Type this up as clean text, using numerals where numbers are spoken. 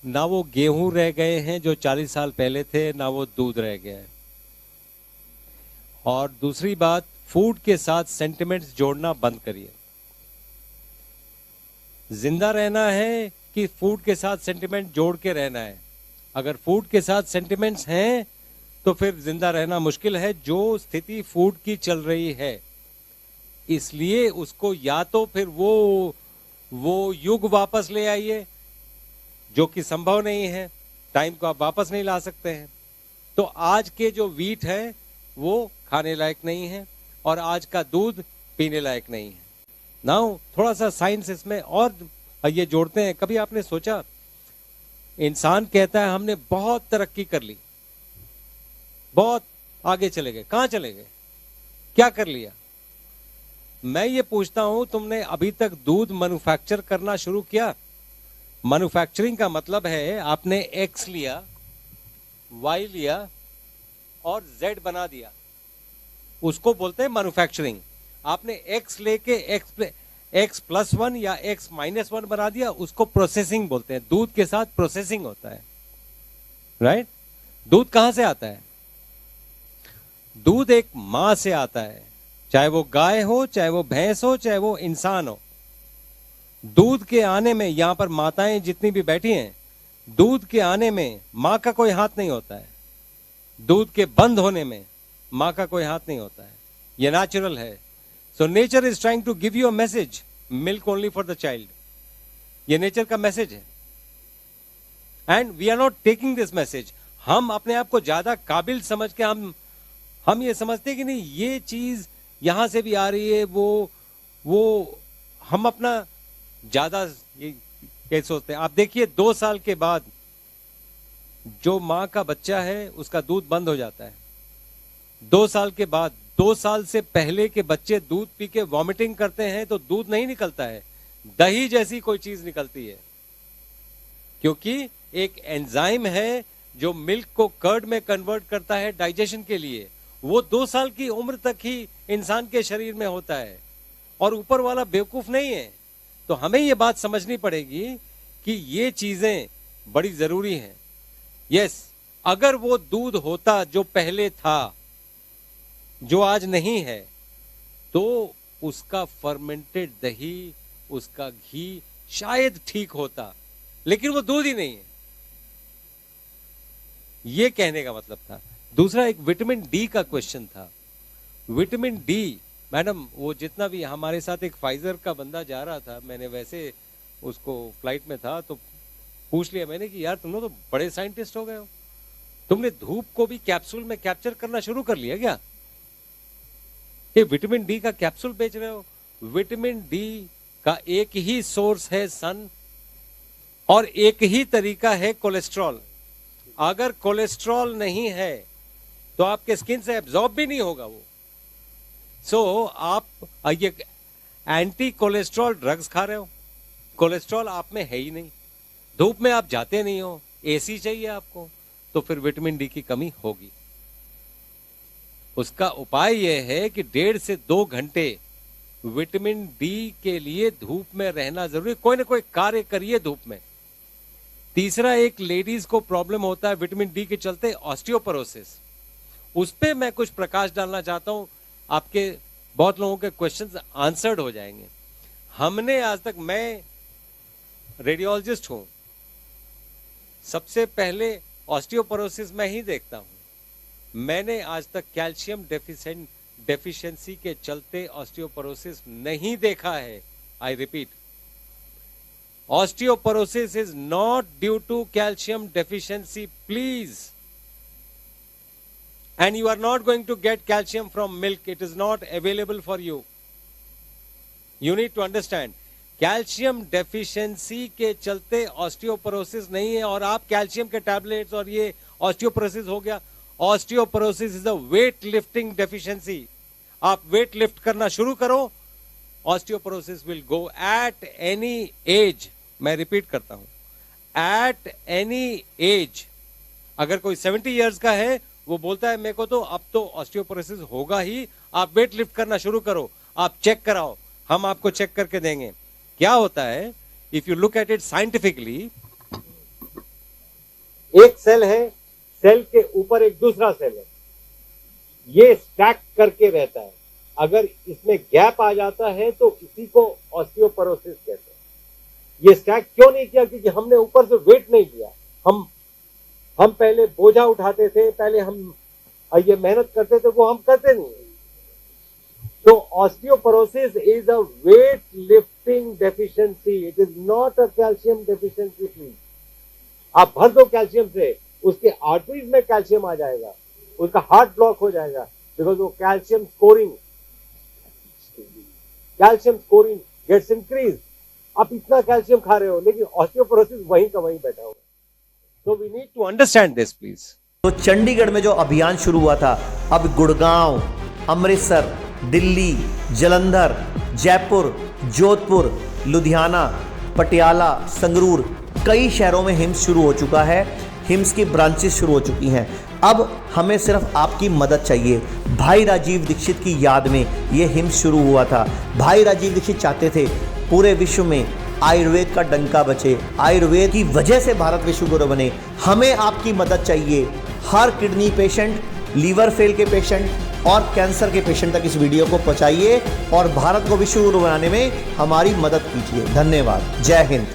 ना वो गेहूं रह गए हैं जो 40 साल पहले थे, ना वो दूध रह गया है। और दूसरी बात, फूड के साथ सेंटिमेंट्स जोड़ना बंद करिए। जिंदा रहना है कि फूड के साथ सेंटिमेंट जोड़ के रहना है? अगर फूड के साथ सेंटिमेंट्स हैं तो फिर जिंदा रहना मुश्किल है, जो स्थिति फूड की चल रही है। इसलिए उसको या तो फिर वो युग वापस ले आइए, जो कि संभव नहीं है, टाइम को आप वापस नहीं ला सकते हैं। तो आज के जो वीट है वो खाने लायक नहीं है और आज का दूध पीने लायक नहीं है। नाउ थोड़ा सा साइंस इसमें और ये जोड़ते हैं। कभी आपने सोचा, इंसान कहता है हमने बहुत तरक्की कर ली, बहुत आगे चले गए। कहां चले गए? क्या कर लिया? मैं ये पूछता हूं, तुमने अभी तक दूध मैन्युफैक्चर करना शुरू किया? मैन्युफैक्चरिंग का मतलब है आपने एक्स लिया, वाई लिया और जेड बना दिया, उसको बोलते हैं मैन्युफैक्चरिंग। आपने एक्स लेके एक्स प्लस वन या एक्स माइनस वन बना दिया, उसको प्रोसेसिंग बोलते हैं। दूध के साथ प्रोसेसिंग होता है, राइट? दूध कहां से आता है? दूध एक मां से आता है, चाहे वो गाय हो, चाहे वो भैंस हो, चाहे वो इंसान हो। दूध के आने में, यहां पर माताएं जितनी भी बैठी हैं, दूध के आने में मां का कोई हाथ नहीं होता है। दूध के बंद होने में मां का कोई हाथ नहीं होता है। यह नेचुरल है। So nature is trying to give you a message, milk only for the child. यह नेचर का मैसेज है and we are not taking this message. हम अपने आप को ज्यादा काबिल समझ के हम ये समझते हैं कि नहीं, ये चीज यहां से भी आ रही है, वो हम अपना ज्यादा ये कैसे सोचते हैं। आप देखिए, 2 साल के बाद जो मां का बच्चा है उसका दूध बंद हो जाता है। 2 साल के बाद, 2 साल से पहले के बच्चे दूध पी के वॉमिटिंग करते हैं तो दूध नहीं निकलता है, दही जैसी कोई चीज निकलती है, क्योंकि एक एंजाइम है जो मिल्क को कर्ड में कन्वर्ट करता है डाइजेशन के लिए। वो 2 साल की उम्र तक ही इंसान के शरीर में होता है और ऊपर वाला बेवकूफ नहीं है। तो हमें ये बात समझनी पड़ेगी कि ये चीजें बड़ी जरूरी हैं। यस, अगर वो दूध होता जो पहले था, जो आज नहीं है, तो उसका फर्मेंटेड दही, उसका घी शायद ठीक होता, लेकिन वो दूध ही नहीं है। ये कहने का मतलब था। दूसरा, एक विटामिन डी का क्वेश्चन था। विटामिन डी, मैडम, वो जितना भी हमारे साथ एक फाइजर का बंदा जा रहा था, मैंने वैसे उसको फ्लाइट में था तो पूछ लिया मैंने कि यार तुम लोग तो बड़े साइंटिस्ट हो गए हो, तुमने धूप को भी कैप्सूल में कैप्चर करना शुरू कर लिया क्या? ये विटामिन डी का कैप्सूल बेच रहे हो। विटामिन डी का एक ही सोर्स है सन, और एक ही तरीका है कोलेस्ट्रॉल। अगर कोलेस्ट्रॉल नहीं है तो आपके स्किन से एब्जॉर्ब भी नहीं होगा वो। सो आप ये एंटी कोलेस्ट्रॉल ड्रग्स खा रहे हो, कोलेस्ट्रॉल आप में है ही नहीं, धूप में आप जाते नहीं हो, एसी चाहिए आपको, तो फिर विटामिन डी की कमी होगी। उसका उपाय यह है कि 1.5 से 2 घंटे विटामिन डी के लिए धूप में रहना जरूरी। कोई ना कोई कार्य करिए धूप में। तीसरा, एक लेडीज को प्रॉब्लम होता है विटामिन डी के चलते, ऑस्टियोपोरोसिस। उस पे मैं कुछ प्रकाश डालना चाहता हूं, आपके बहुत लोगों के क्वेश्चंस आंसर्ड हो जाएंगे। हमने आज तक, मैं रेडियोलॉजिस्ट हूं, सबसे पहले ऑस्टियोपोरोसिस मैं ही देखता हूं। मैंने आज तक कैल्शियम डेफिशिएंसी के चलते ऑस्टियोपोरोसिस नहीं देखा है। I repeat, osteoporosis is not due to calcium deficiency, please. And you are not going to get calcium from milk. It is not available for you. You need to understand. Calcium deficiency के चलते osteoporosis नहीं है, और आप calcium के tablets और ये osteoporosis हो गया। Osteoporosis is a weight lifting deficiency. आप वेट लिफ्ट करना शुरू करो, osteoporosis will go at any as. मैं रिपीट करता हूं, एट एनी एज। अगर कोई 70 इयर्स का है, वो बोलता है मेरे को तो अब तो ऑस्टियोपोरोसिस होगा ही, आप वेट लिफ्ट करना शुरू करो, आप चेक कराओ, हम आपको चेक करके देंगे। क्या होता है, if you look at it scientifically, एक सेल है, सेल के ऊपर एक दूसरा सेल है, ये स्टैक करके रहता है। अगर इसमें गैप आ जाता है तो इसी को ऑस्टियोपोरोसिस कहते हैं। ये स्टैक क्यों नहीं किया? क्योंकि हमने ऊपर से वेट नहीं दिया। हम पहले बोझा उठाते थे, पहले हम ये मेहनत करते थे, वो हम करते नहीं। तो osteoporosis is a weight lifting deficiency, it is not a calcium deficiency. Please, आप भर दो कैल्शियम से, उसके आर्टरीज में कैल्शियम आ जाएगा, उसका हार्ट ब्लॉक हो जाएगा, बिकॉज वो कैल्शियम स्कोरिंग गेट्स इंक्रीज। आप इतना कैल्शियम खा रहे हो लेकिन ऑस्टियोपोरोसिस वहीं का वहीं बैठा होगा। So we need to understand this please. तो चंडीगढ़ में जो अभियान शुरू हुआ था, अब गुड़गांव, अमृतसर, दिल्ली, जालंधर, जयपुर, जोधपुर, लुधियाना, पटियाला, संगरूर, कई शहरों में हिम्स शुरू हो चुका है। हिम्स की ब्रांचेस शुरू हो चुकी हैं। अब हमें सिर्फ आपकी मदद चाहिए। भाई राजीव दीक्षित की याद में ये हिम्स शुरू हुआ था। भाई राजीव दीक्षित चाहते थे पूरे विश्व में आयुर्वेद का डंका बचे, आयुर्वेद की वजह से भारत विश्व गुरु बने। हमें आपकी मदद चाहिए। हर किडनी पेशेंट, लीवर फेल के पेशेंट और कैंसर के पेशेंट तक इस वीडियो को पहुंचाइए और भारत को विश्व गुरु बनाने में हमारी मदद कीजिए। धन्यवाद। जय हिंद।